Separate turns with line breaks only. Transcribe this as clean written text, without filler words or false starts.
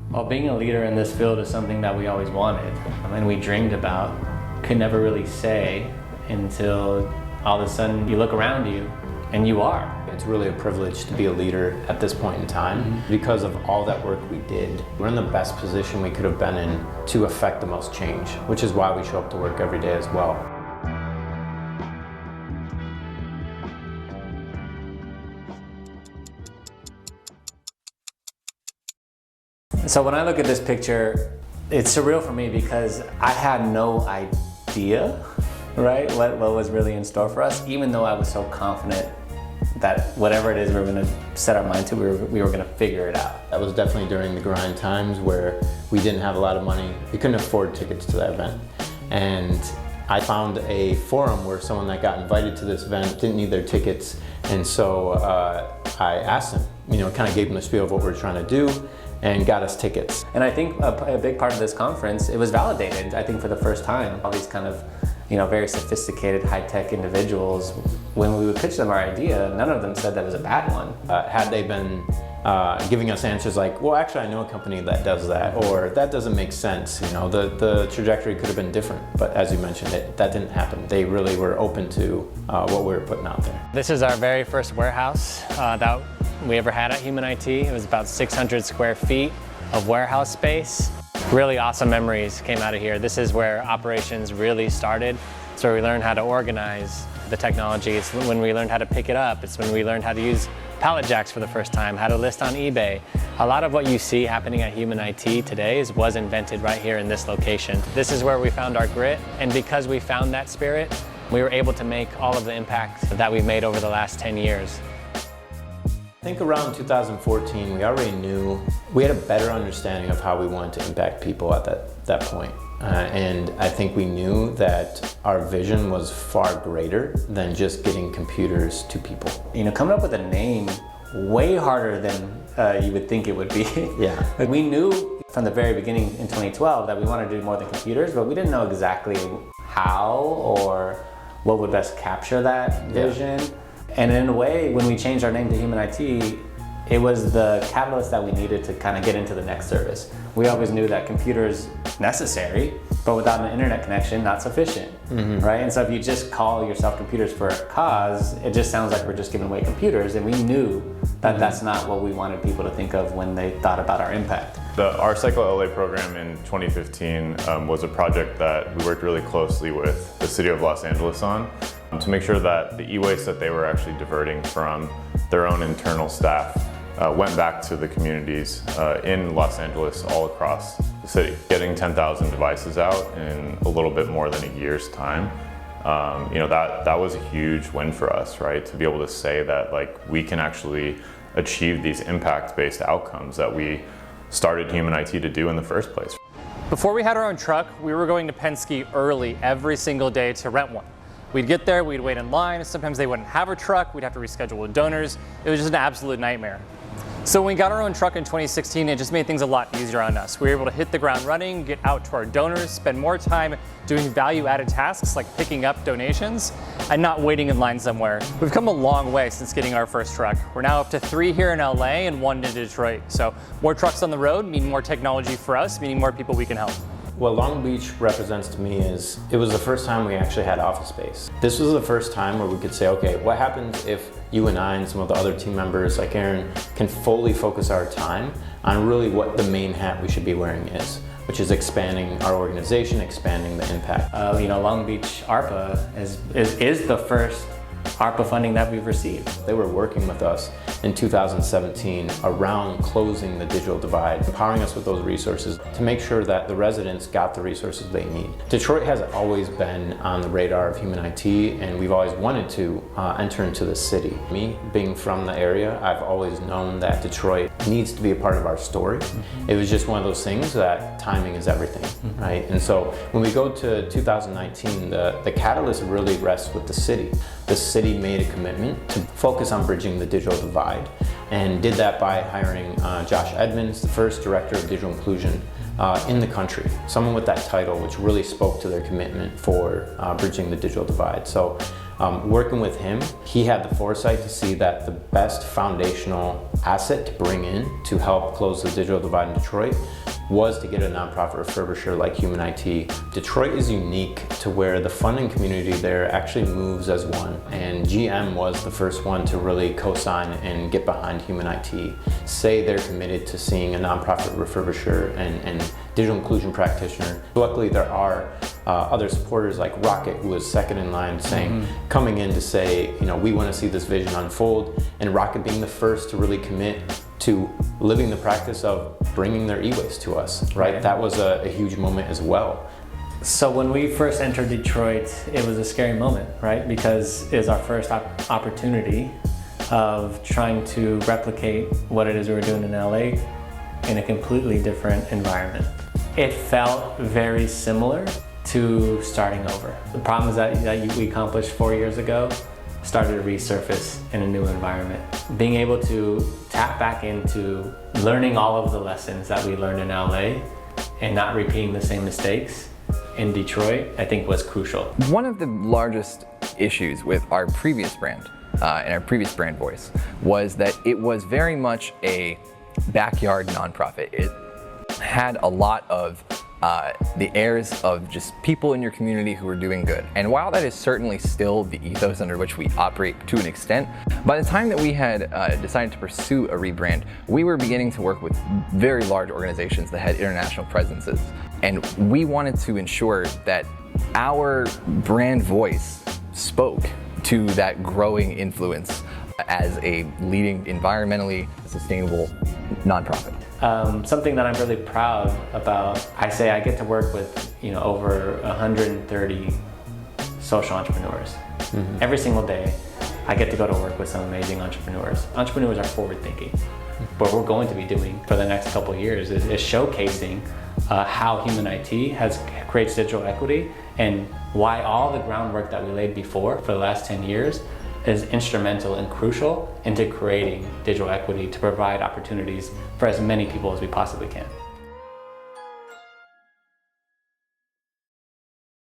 Well, being a leader in this field is something that we always wanted and we dreamed about, could never really say until all of a sudden you look around you and you are.
It's really a privilege to be a leader at this point in time. Because of all that work we did, we're in the best position we could have been in to affect the most change, which is why we show up to work every day as well.
So when I look at this picture, it's surreal for me because I had no idea, right, what was really in store for us, even though I was so confident that whatever it is we were going to set our mind to, we were going to figure it out.
That was definitely during the grind times where we didn't have a lot of money. We couldn't afford tickets to that event. And I found a forum where someone that got invited to this event didn't need their tickets. And so I asked them, kind of gave them the spiel of what we're trying to do and got us tickets.
And I think a big part of this conference, it was validated, I think, for the first time. All these kind of very sophisticated, high-tech individuals, when we would pitch them our idea, none of them said that was a bad one.
Had they been giving us answers like, well, actually I know a company that does that, or that doesn't make sense, the trajectory could have been different. But as you mentioned, that didn't happen. They really were open to what we were putting out there.
This is our very first warehouse that we ever had at Human IT. It was about 600 square feet of warehouse space. Really awesome memories came out of here. This is where operations really started. It's where we learned how to organize the technology. It's when we learned how to pick it up. It's when we learned how to use pallet jacks for the first time, how to list on eBay. A lot of what you see happening at Human IT today was invented right here in this location. This is where we found our grit, and because we found that spirit, we were able to make all of the impact that we've made over the last 10 years.
I think around 2014, we already knew, we had a better understanding of how we wanted to impact people at that point. And I think we knew that our vision was far greater than just getting computers to people.
Coming up with a name way harder than you would think it would be.
Yeah.
Like, we knew from the very beginning in 2012 that we wanted to do more than computers, but we didn't know exactly how or what would best capture that vision. Yeah. And in a way, when we changed our name to Human IT, it was the catalyst that we needed to kind of get into the next service. We always knew that computers necessary, but without an internet connection, not sufficient, right? And so if you just call yourself computers for a cause, it just sounds like we're just giving away computers, and we knew that that's not what we wanted people to think of when they thought about our impact.
Our Cycle LA program in 2015 was a project that we worked really closely with the city of Los Angeles on to make sure that the e-waste that they were actually diverting from their own internal staff went back to the communities in Los Angeles all across the city. Getting 10,000 devices out in a little bit more than a year's time, that was a huge win for us, right? To be able to say that we can actually achieve these impact-based outcomes that we started Human IT to do in the first place.
Before we had our own truck, we were going to Penske early every single day to rent one. We'd get there, we'd wait in line, sometimes they wouldn't have a truck, we'd have to reschedule with donors. It was just an absolute nightmare. So when we got our own truck in 2016, it just made things a lot easier on us. We were able to hit the ground running, get out to our donors, spend more time doing value-added tasks like picking up donations and not waiting in line somewhere. We've come a long way since getting our first truck. We're now up to 3 here in LA and 1 in Detroit. So more trucks on the road mean more technology for us, meaning more people we can help.
What Long Beach represents to me is, it was the first time we actually had office space. This was the first time where we could say, okay, what happens if you and I and some of the other team members like Aaron can fully focus our time on really what the main hat we should be wearing is, which is expanding our organization, expanding the impact.
Long Beach ARPA is the first ARPA funding that we've received.
They were working with us in 2017 around closing the digital divide, empowering us with those resources to make sure that the residents got the resources they need. Detroit has always been on the radar of Human IT, and we've always wanted to enter into the city. Me, being from the area, I've always known that Detroit needs to be a part of our story. It was just one of those things that timing is everything, right? And so when we go to 2019, the catalyst really rests with the city. The city made a commitment to focus on bridging the digital divide, and did that by hiring Josh Edmonds, the first director of digital inclusion in the country. Someone with that title, which really spoke to their commitment for bridging the digital divide. So Working with him, he had the foresight to see that the best foundational asset to bring in to help close the digital divide in Detroit was to get a nonprofit refurbisher like Human IT. Detroit is unique to where the funding community there actually moves as one, and GM was the first one to really co-sign and get behind Human IT, say they're committed to seeing a nonprofit refurbisher and digital inclusion practitioner. Luckily, there are other supporters like Rocket, who was second in line, saying, coming in to say, you know, we want to see this vision unfold, and Rocket being the first to really commit to living the practice of bringing their e-waste to us, right? That was a huge moment as well.
So when we first entered Detroit, it was a scary moment, right? Because it was our first opportunity of trying to replicate what it is we were doing in LA in a completely different environment. It felt very similar to starting over. The problems that we accomplished 4 years ago started to resurface in a new environment. Being able to tap back into learning all of the lessons that we learned in LA and not repeating the same mistakes in Detroit, I think was crucial.
One of the largest issues with our previous brand and our previous brand voice was that it was very much a backyard nonprofit. It had a lot of the airs of just people in your community who are doing good. And while that is certainly still the ethos under which we operate to an extent, by the time that we had decided to pursue a rebrand, we were beginning to work with very large organizations that had international presences. And we wanted to ensure that our brand voice spoke to that growing influence as a leading environmentally sustainable nonprofit.
Something that I'm really proud about, I get to work with over 130 social entrepreneurs. Every single day, I get to go to work with some amazing entrepreneurs. Entrepreneurs are forward thinking. What we're going to be doing for the next couple of years is showcasing how Human IT creates digital equity and why all the groundwork that we laid before for the last 10 years is instrumental and crucial into creating digital equity to provide opportunities for as many people as we possibly can.